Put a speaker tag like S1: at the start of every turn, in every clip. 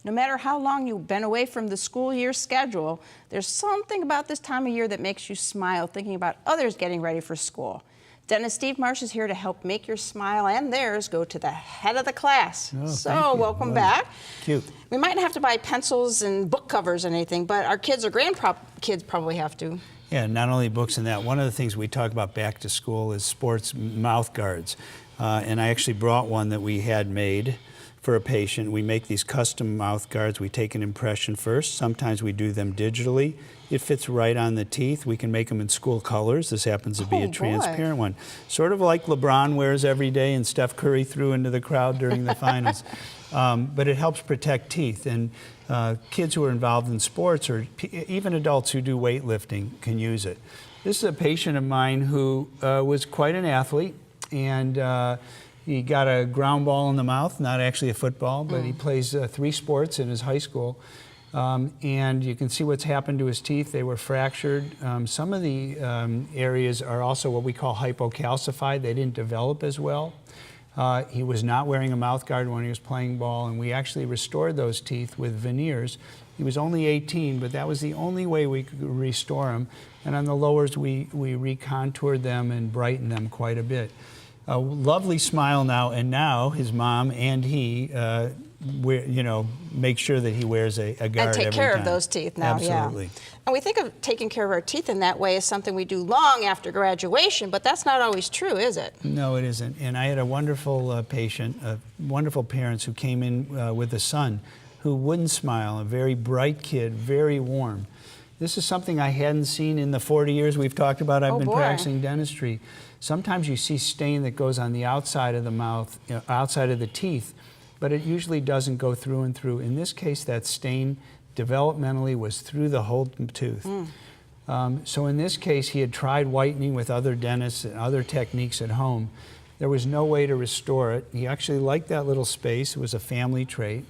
S1: No matter how long you've been away from the school year schedule, there's something about this time of year that makes you smile thinking about others getting ready for school. Dentist Steve Marsh is here to help make your smile and theirs go to the head of the class.
S2: Oh,
S1: so welcome back.
S2: Cute.
S1: We might have to buy pencils and book covers and anything, but our kids or grandkids probably have to.
S2: Yeah, not only books and that. One of the things we talk about back to school is sports mouth guards. And I actually brought one that we had made for a patient. We make these custom mouth guards. We take an impression first. Sometimes we do them digitally. It fits right on the teeth. We can make them in school colors. This happens to be a transparent one. Sort of like LeBron wears every day and Steph Curry threw into the crowd during the finals. But it helps protect teeth. And kids who are involved in sports or even adults who do weightlifting can use it. This is a patient of mine who was quite an athlete, and he got a ground ball in the mouth, not actually a football, but he plays 3 sports in his high school. And you can see what's happened to his teeth. They were fractured. Some of the areas are also what we call hypocalcified. They didn't develop as well. He was not wearing a mouth guard when he was playing ball, and we actually restored those teeth with veneers. He was only 18, but that was the only way we could restore them. And on the lowers, we recontoured them and brightened them quite a bit. A lovely smile now, and now his mom and he, make sure that he wears a guard every time.
S1: And take care of those teeth now,
S2: Absolutely.
S1: Yeah. And we think of taking care of our teeth in that way as something we do long after graduation, but that's not always true, is it?
S2: No, it isn't. And I had a wonderful patient, wonderful parents who came in with a son who wouldn't smile, a very bright kid, very warm. This is something I hadn't seen in the 40 years we've talked about. I've been practicing dentistry. Sometimes you see stain that goes on the outside of the mouth, outside of the teeth, but it usually doesn't go through and through. In this case, that stain developmentally was through the whole tooth. So in this case, he had tried whitening with other dentists and other techniques at home. There was no way to restore it. He actually liked that little space. It was a family trait.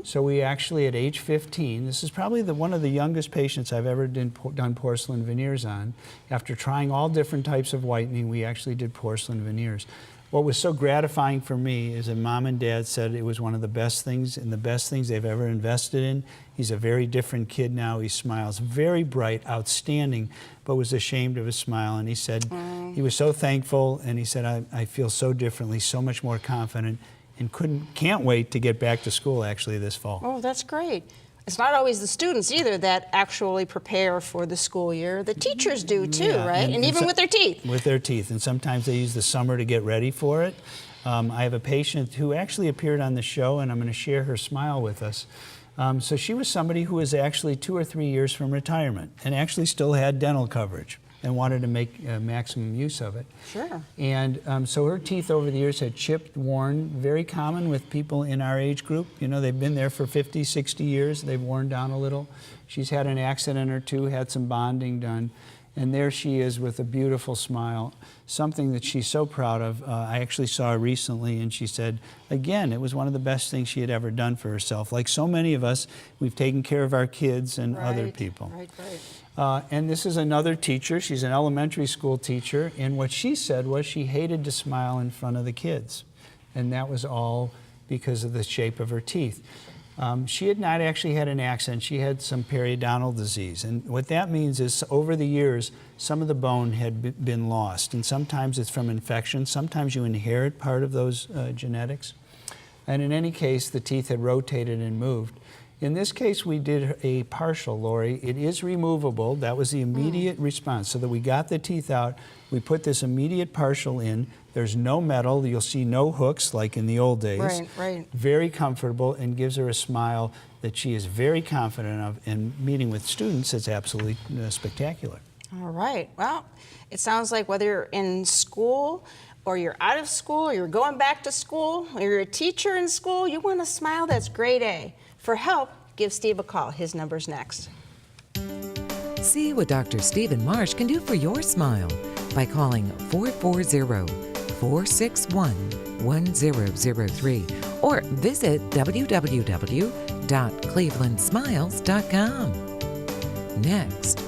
S2: So we actually, at age 15, this is probably one of the youngest patients I've ever done porcelain veneers on. After trying all different types of whitening, we actually did porcelain veneers. What was so gratifying for me is that Mom and Dad said it was one of the best things and the best things they've ever invested in. He's a very different kid now. He smiles very bright, outstanding, but was ashamed of his smile. And he said he was so thankful, and he said, I feel so differently, so much more confident, and can't wait to get back to school actually this fall.
S1: Oh, that's great. It's not always the students either that actually prepare for the school year. The teachers do too, right? And even with their teeth.
S2: With their teeth. And sometimes they use the summer to get ready for it. I have a patient who actually appeared on the show, and I'm going to share her smile with us. So she was somebody who was actually 2 or 3 years from retirement and actually still had dental coverage and wanted to make maximum use of it.
S1: Sure.
S2: And so her teeth over the years had chipped, worn, very common with people in our age group. You know, they've been there for 50, 60 years. They've worn down a little. She's had an accident or two, had some bonding done. And there she is with a beautiful smile, something that she's so proud of. I actually saw her recently, and she said, again, it was one of the best things she had ever done for herself. Like so many of us, we've taken care of our kids and other people. And this is another teacher. She's an elementary school teacher, and what she said was she hated to smile in front of the kids, and that was all because of the shape of her teeth. She had not actually had an accident. She had some periodontal disease, and what that means is over the years, some of the bone had been lost, and sometimes it's from infection. Sometimes you inherit part of those genetics, and in any case, the teeth had rotated and moved. In this case, we did a partial, Lori. It is removable. That was the immediate response. So that we got the teeth out, we put this immediate partial in. There's no metal. You'll see no hooks like in the old days.
S1: Right.
S2: Very comfortable, and gives her a smile that she is very confident of. And meeting with students, it's absolutely spectacular.
S1: All right. Well, it sounds like whether you're in school or you're out of school, or you're going back to school, or you're a teacher in school, you want a smile that's grade A. For help, give Steve a call. His number's next.
S3: See what Dr. Stephen Marsh can do for your smile by calling 440-461-1003 or visit www.clevelandsmiles.com. Next,